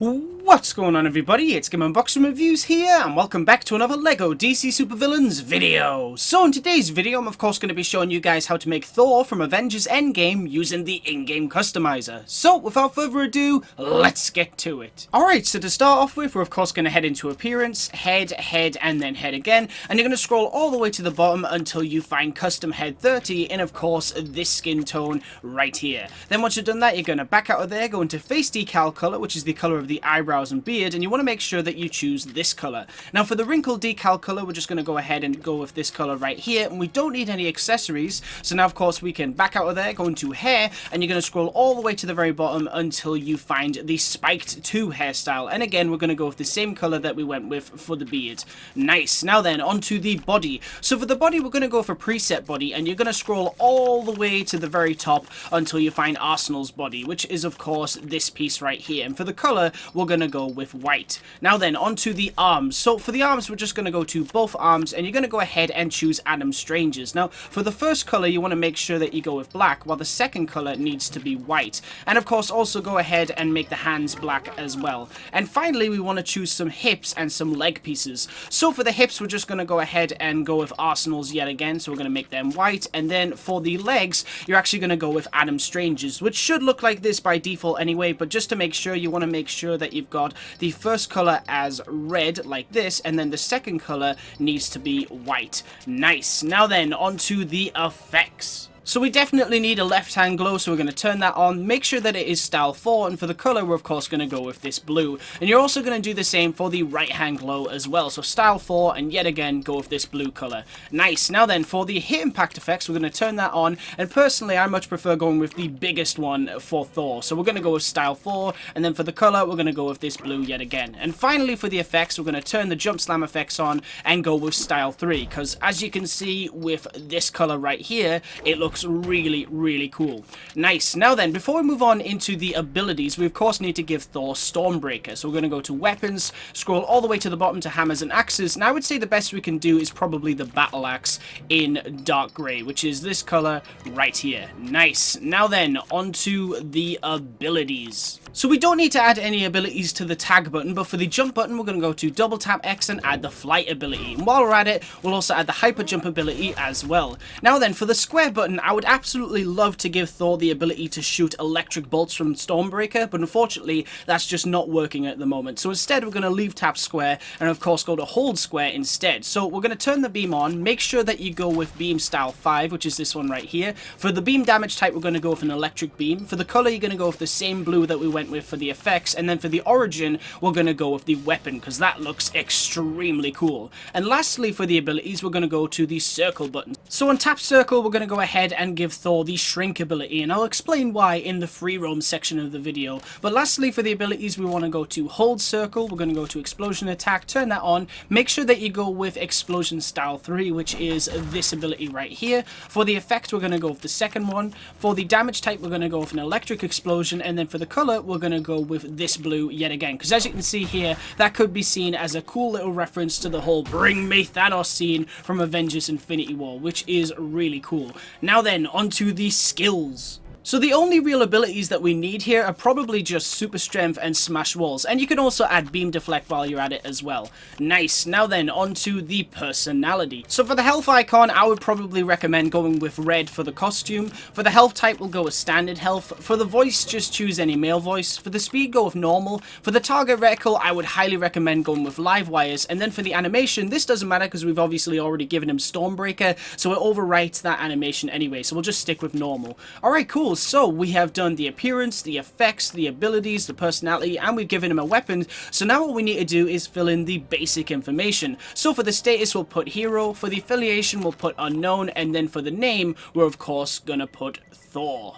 What's going on, everybody? It's GAMEUNBOXINGREVIEWS here, and welcome back to another LEGO DC Supervillains video. So in today's video, I'm of course going to be showing you guys how to make Thor from Avengers Endgame using the in-game customizer. So without further ado, let's get to it. Alright, so to start off with, we're of course going to head into Appearance, Head, and then Head again, and you're going to scroll all the way to the bottom until you find Custom Head 30 in, of course, this skin tone right here. Then once you've done that, you're going to back out of there, go into Face Decal Color, which is the color of the eyebrows and beard, and you want to make sure that you choose this color. Now for the wrinkle decal color, we're just going to go ahead and go with this color right here, and we don't need any accessories. So now of course we can back out of there, go into hair, and you're going to scroll all the way to the very bottom until you find the spiked 2 hairstyle, and again we're going to go with the same color that we went with for the beard. Nice. Now then, onto the body. So for the body, we're going to go for preset body, and you're going to scroll all the way to the very top until you find Arsenal's body, which is of course this piece right here. And for the color, we're going to go with white. Now then, onto the arms. So for the arms, we're just going to go to both arms, and you're going to go ahead and choose Adam Strange's. Now for the first color, you want to make sure that you go with black, while the second color needs to be white. And of course also go ahead and make the hands black as well. And finally, we want to choose some hips and some leg pieces. So for the hips, we're just going to go ahead and go with Arsenal's yet again, so we're going to make them white. And then for the legs, you're actually going to go with Adam Strange's, which should look like this by default anyway, but just to make sure, you want to make sure that you've got the first color as red like this, and then the second color needs to be white. Nice. Now then, onto the effects. So we definitely need a left hand glow, so we're going to turn that on. Make sure that it is style 4, and for the color, we're of course going to go with this blue. And you're also going to do the same for the right hand glow as well. So style 4, and yet again, go with this blue color. Nice. Now then, for the hit impact effects, we're going to turn that on. And personally, I much prefer going with the biggest one for Thor. So we're going to go with style 4, and then for the color, we're going to go with this blue yet again. And finally, for the effects, we're going to turn the jump slam effects on and go with style 3. Because as you can see with this color right here, it looks really cool. Nice. Now then, before we move on into the abilities, we of course need to give Thor Stormbreaker. So we're going to go to weapons, scroll all the way to the bottom to hammers and axes, and I would say the best we can do is probably the battle axe in dark gray, which is this color right here. Nice. Now then, onto the abilities. So we don't need to add any abilities to the tag button, but for the jump button, we're going to go to double tap X and add the flight ability. And while we're at it, we'll also add the hyper jump ability as well. Now then, for the square button, I would absolutely love to give Thor the ability to shoot electric bolts from Stormbreaker, but unfortunately, that's just not working at the moment. So instead, we're going to leave tap square and of course go to hold square instead. So we're going to turn the beam on. Make sure that you go with beam style 5, which is this one right here. For the beam damage type, we're going to go with an electric beam. For the color, you're going to go with the same blue that we went with for the effects, and then for the origin, we're going to go with the weapon, because that looks extremely cool. And lastly, for the abilities, we're going to go to the circle button. So on tap circle, we're going to go ahead and give Thor the shrink ability, and I'll explain why in the free roam section of the video. But lastly, for the abilities, we want to go to hold circle, we're going to go to explosion attack, turn that on. Make sure that you go with explosion style 3, which is this ability right here. For the effect, we're going to go with the second one. For the damage type, we're going to go with an electric explosion, and then for the color, we're going to go with this blue yet again, because as you can see here, that could be seen as a cool little reference to the whole bring me Thanos scene from Avengers Infinity War, which is really cool. Now then, onto the skills. So the only real abilities that we need here are probably just super strength and smash walls, and you can also add beam deflect while you're at it as well. Nice. Now then, onto the personality. So for the health icon, I would probably recommend going with red for the costume. For the health type, we'll go with standard health. For the voice, just choose any male voice. For the speed, go with normal. For the target reticle, I would highly recommend going with live wires. And then for the animation, this doesn't matter because we've obviously already given him Stormbreaker, so it overwrites that animation anyway, so we'll just stick with normal. Alright, cool. So we have done the appearance, the effects, the abilities, the personality, and we've given him a weapon. So now what we need to do is fill in the basic information. So for the status, we'll put hero. For the affiliation, we'll put unknown. And then for the name, we're of course gonna put Thor.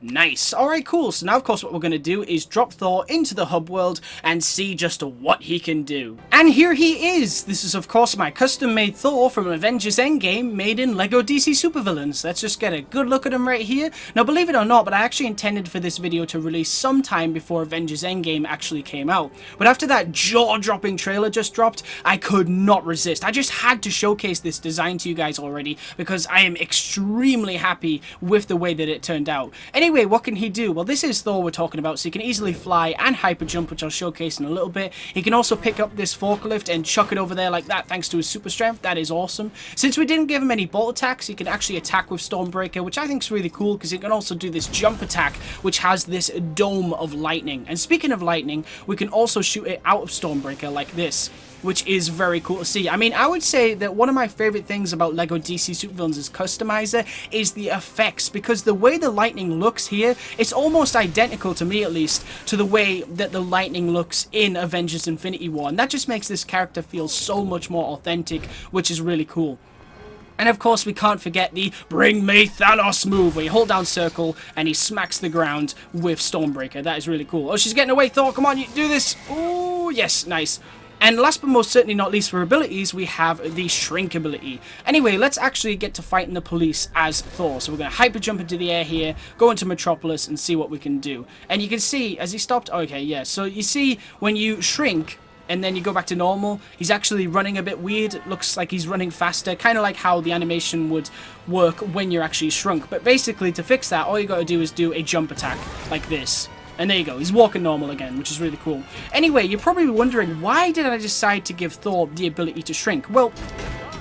Nice. Alright, cool. So now, of course, what we're going to do is drop Thor into the hub world and see just what he can do. And here he is! This is, of course, my custom-made Thor from Avengers Endgame, made in LEGO DC Supervillains. Let's just get a good look at him right here. Now, believe it or not, but I actually intended for this video to release sometime before Avengers Endgame actually came out. But after that jaw-dropping trailer just dropped, I could not resist. I just had to showcase this design to you guys already, because I am extremely happy with the way that it turned out. Anyway, Anyway, what can he do? Well, this is Thor we're talking about, so he can easily fly and hyper jump, which I'll showcase in a little bit. He can also pick up this forklift and chuck it over there like that, thanks to his super strength. That is awesome. Since we didn't give him any bolt attacks, he can actually attack with Stormbreaker, which I think is really cool, because he can also do this jump attack, which has this dome of lightning. And speaking of lightning, we can also shoot it out of Stormbreaker like this, which is very cool to see. I mean, I would say that one of my favorite things about LEGO DC Supervillains' Customiser is the effects, because the way the lightning looks here, it's almost identical, to me at least, to the way that the lightning looks in Avengers Infinity War, and that just makes this character feel so much more authentic, which is really cool. And of course, we can't forget the Bring Me Thanos move, where you hold down circle and he smacks the ground with Stormbreaker. That is really cool. Oh, she's getting away, Thor. Come on, you do this. Oh, yes, nice. And last but most certainly not least for abilities, we have the Shrink ability. Anyway, let's actually get to fighting the police as Thor. So we're going to hyper jump into the air here, go into Metropolis and see what we can do. And you can see, as he stopped, okay, yeah, so you see when you shrink and then you go back to normal, he's actually running a bit weird. It looks like he's running faster, kind of like how the animation would work when you're actually shrunk. But basically, to fix that, all you got to do is do a jump attack like this. And there you go, he's walking normal again, which is really cool. Anyway, you're probably wondering, why did I decide to give Thor the ability to shrink? Well,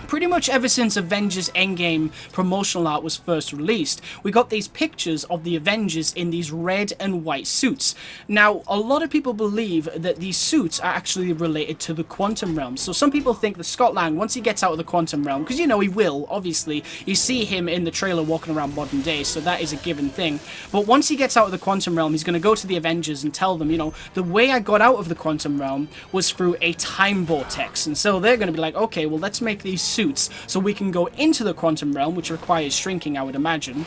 pretty much ever since Avengers Endgame promotional art was first released, we got these pictures of the Avengers in these red and white suits. Now, a lot of people believe that these suits are actually related to the quantum realm. So some people think that Scott Lang, once he gets out of the quantum realm, because you know he will, obviously, you see him in the trailer walking around modern day, so that is a given thing. But once he gets out of the quantum realm, he's going to go to the Avengers and tell them, you know, the way I got out of the quantum realm was through a time vortex. And so they're going to be like, okay, well, let's make these suits so we can go into the quantum realm, which requires shrinking, I would imagine.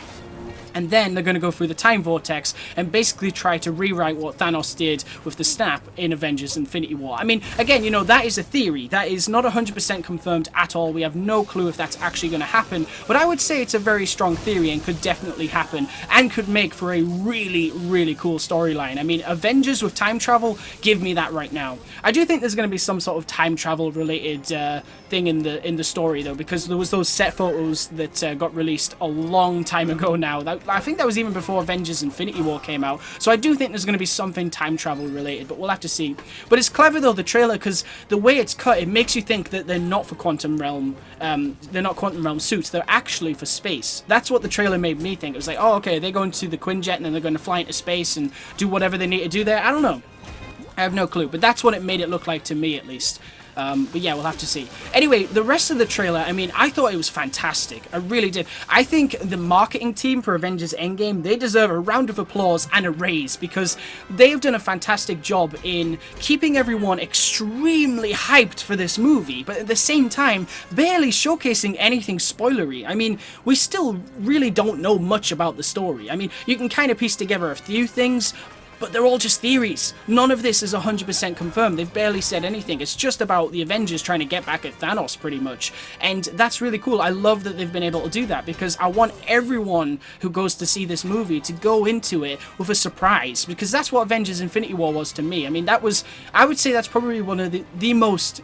And then they're going to go through the time vortex and basically try to rewrite what Thanos did with the snap in Avengers Infinity War. I mean, again, you know, that is a theory. That is not 100% confirmed at all. We have no clue if that's actually going to happen. But I would say it's a very strong theory and could definitely happen and could make for a really, really cool storyline. I mean, Avengers with time travel, give me that right now. I do think there's going to be some sort of time travel related thing in the story, though, because there was those set photos that got released a long time ago now. I think that was even before Avengers Infinity War came out. So I do think there's going to be something time travel related, but we'll have to see. But it's clever, though, the trailer, because the way it's cut, it makes you think that they're not for quantum realm. They're not quantum realm suits. They're actually for space. That's what the trailer made me think. It was like, oh, okay, they're going to the Quinjet and then they're going to fly into space and do whatever they need to do there. I don't know. I have no clue, but that's what it made it look like to me, at least. But yeah, we'll have to see. Anyway, the rest of the trailer, I mean, I thought it was fantastic. I really did. I think the marketing team for Avengers Endgame, they deserve a round of applause and a raise, because they've done a fantastic job in keeping everyone extremely hyped for this movie, but at the same time, barely showcasing anything spoilery. I mean, we still really don't know much about the story. I mean, you can kind of piece together a few things, but they're all just theories. None of this is 100% confirmed. They've barely said anything. It's just about the Avengers trying to get back at Thanos, pretty much. And that's really cool. I love that they've been able to do that, because I want everyone who goes to see this movie to go into it with a surprise, because that's what Avengers Infinity War was to me. I mean, that was, I would say that's probably one of the most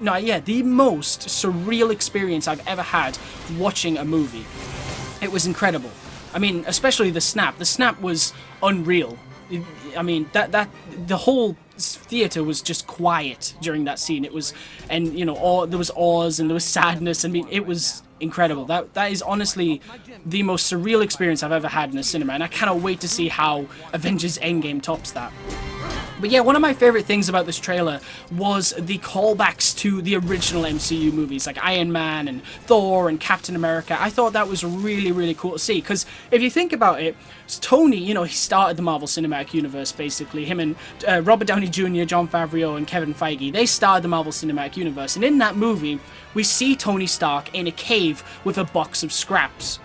surreal experience I've ever had watching a movie. It was incredible. I mean, especially the snap. The snap was unreal. I mean, the whole theater was just quiet during that scene. It was, and you know, there was awes and there was sadness. I mean, it was incredible. That is honestly the most surreal experience I've ever had in a cinema, and I cannot wait to see how Avengers Endgame tops that. But yeah, one of my favorite things about this trailer was the callbacks to the original MCU movies, like Iron Man and Thor and Captain America. I thought that was really, really cool to see, because if you think about it, Tony, you know, he started the Marvel Cinematic Universe, basically. Him and Robert Downey Jr., Jon Favreau, and Kevin Feige, they started the Marvel Cinematic Universe. And in that movie, we see Tony Stark in a cave with a box of scraps.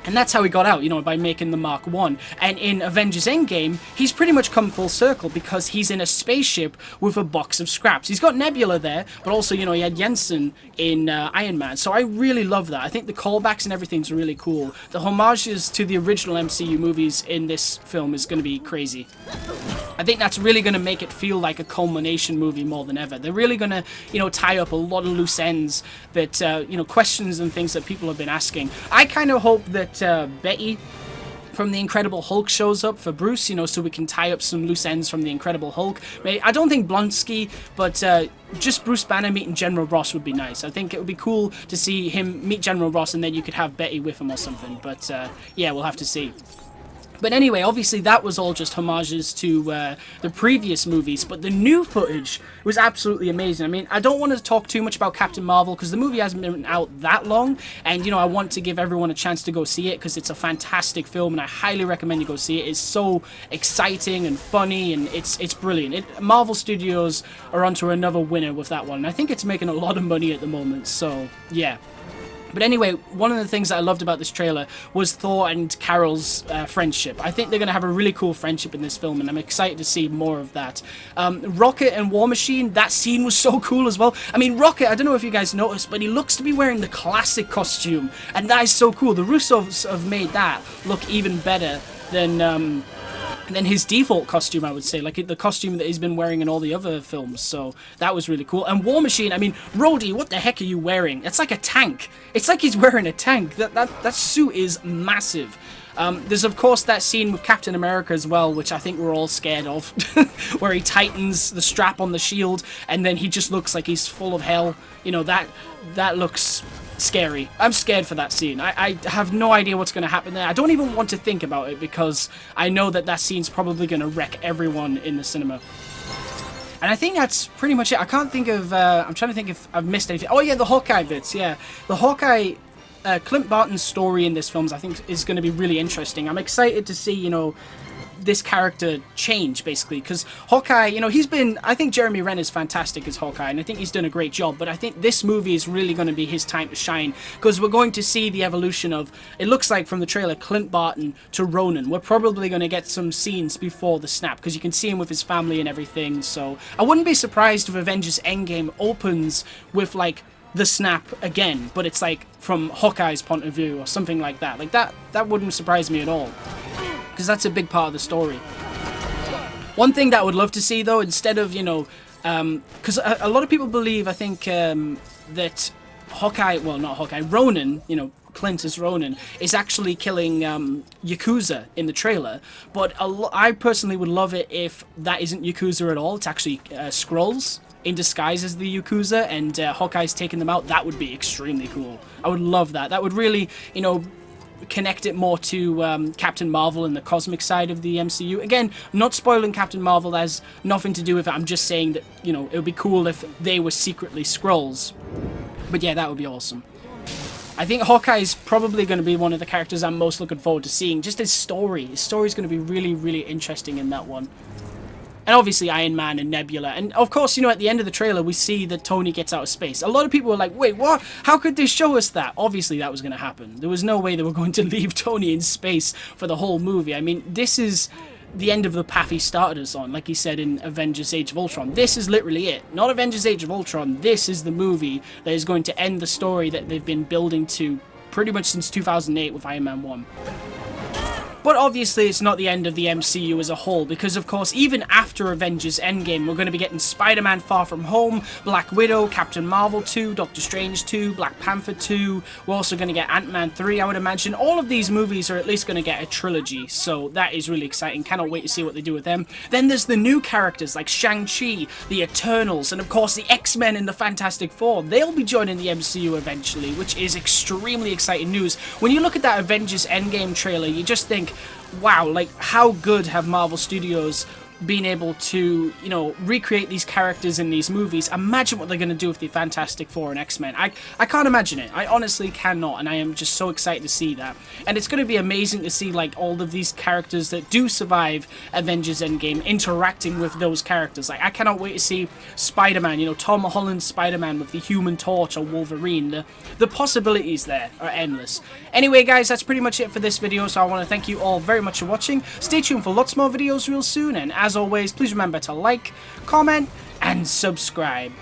And that's how he got out, you know, by making the Mark 1. And in Avengers Endgame, he's pretty much come full circle, because he's in a spaceship with a box of scraps. He's got Nebula there, but also, you know, he had Jensen in Iron Man. So I really love that. I think the callbacks and everything's really cool. The homages to the original MCU movies in this film is going to be crazy. I think that's really going to make it feel like a culmination movie more than ever. They're really going to, you know, tie up a lot of loose ends that, you know, questions and things that people have been asking. I kind of hope that Betty from the Incredible Hulk shows up for Bruce, you know, so we can tie up some loose ends from the Incredible Hulk. I don't think Blonsky, but just Bruce Banner meeting General Ross would be nice. I think it would be cool to see him meet General Ross, and then you could have Betty with him or something. But yeah, we'll have to see. But anyway, obviously that was all just homages to the previous movies, but the new footage was absolutely amazing. I mean, I don't want to talk too much about Captain Marvel because the movie hasn't been out that long, and you know, I want to give everyone a chance to go see it because it's a fantastic film, and I highly recommend you go see it. It's so exciting and funny, and it's brilliant. Marvel Studios are onto another winner with that one, and I think it's making a lot of money at the moment, so yeah. But anyway, one of the things that I loved about this trailer was Thor and Carol's friendship. I think they're going to have a really cool friendship in this film, and I'm excited to see more of that. Rocket and War Machine, that scene was so cool as well. I mean, Rocket, I don't know if you guys noticed, but he looks to be wearing the classic costume, and that is so cool. The Russos have made that look even better than his default costume, I would say, like the costume that he's been wearing in all the other films. So that was really cool. And War Machine, I mean, Rhodey, what the heck are you wearing? It's like a tank. It's like he's wearing a tank. That suit is massive. There's of course that scene with Captain America as well, which I think we're all scared of, where he tightens the strap on the shield and then he just looks like he's full of hell. You know, that looks scary. I'm scared for that scene. I have no idea what's going to happen there. I don't even want to think about it because I know that scene's probably going to wreck everyone in the cinema. And I think that's pretty much it. I can't think of... I'm trying to think if I've missed anything. Oh yeah, the Hawkeye bits, yeah. The Hawkeye... Clint Barton's story in this film, I think, is going to be really interesting. I'm excited to see, you know, this character change, basically, because Hawkeye, you know, I think Jeremy Renner is fantastic as Hawkeye, and I think he's done a great job, but I think this movie is really going to be his time to shine, because we're going to see the evolution of, it looks like from the trailer, Clint Barton to Ronan. We're probably going to get some scenes before the snap, because you can see him with his family and everything, so I wouldn't be surprised if Avengers Endgame opens with, like, the snap again, but it's like from Hawkeye's point of view or something like that. Like that wouldn't surprise me at all, because that's a big part of the story. One thing that I would love to see, though, instead of, you know, because a lot of people believe, I think, that Hawkeye, well, not Hawkeye, Ronan, you know, Clint as Ronan, is actually killing Yakuza in the trailer, but I personally would love it if that isn't Yakuza at all. It's actually Skrulls in disguise as the Yakuza, and Hawkeye's taking them out. That would be extremely cool. I would love that. That would really, you know, connect it more to Captain Marvel and the cosmic side of the MCU. Again, not spoiling Captain Marvel, that has nothing to do with it. I'm just saying that, you know, it would be cool if they were secretly Skrulls. But yeah, that would be awesome. I think Hawkeye's probably going to be one of the characters I'm most looking forward to seeing. Just his story. His story's going to be really, really interesting in that one. And obviously Iron Man and Nebula. And of course, you know, at the end of the trailer, we see that Tony gets out of space. A lot of people were like, wait, what? How could they show us that? Obviously, that was going to happen. There was no way they were going to leave Tony in space for the whole movie. I mean, this is the end of the path he started us on, like he said in Avengers Age of Ultron. This is literally it. Not Avengers Age of Ultron. This is the movie that is going to end the story that they've been building to pretty much since 2008 with Iron Man 1. But obviously it's not the end of the MCU as a whole, because of course even after Avengers Endgame we're going to be getting Spider-Man Far From Home, Black Widow, Captain Marvel 2, Doctor Strange 2, Black Panther 2, we're also going to get Ant-Man 3, I would imagine. All of these movies are at least going to get a trilogy, so that is really exciting. Cannot wait to see what they do with them. Then there's the new characters like Shang-Chi, the Eternals, and of course the X-Men and the Fantastic Four. They'll be joining the MCU eventually, which is extremely exciting news. When you look at that Avengers Endgame trailer, you just think, wow, like, how good have Marvel Studios been able to, you know, recreate these characters in these movies? Imagine what they're going to do with the Fantastic Four and X-Men. I can't imagine it. I honestly cannot, and I am just so excited to see that. And it's going to be amazing to see, like, all of these characters that do survive Avengers Endgame interacting with those characters. Like, I cannot wait to see Spider-Man, you know, Tom Holland's Spider-Man with the Human Torch or Wolverine. The possibilities there are endless. Anyway, guys, that's pretty much it for this video, so I want to thank you all very much for watching. Stay tuned for lots more videos real soon, and as always, please remember to like, comment, and subscribe.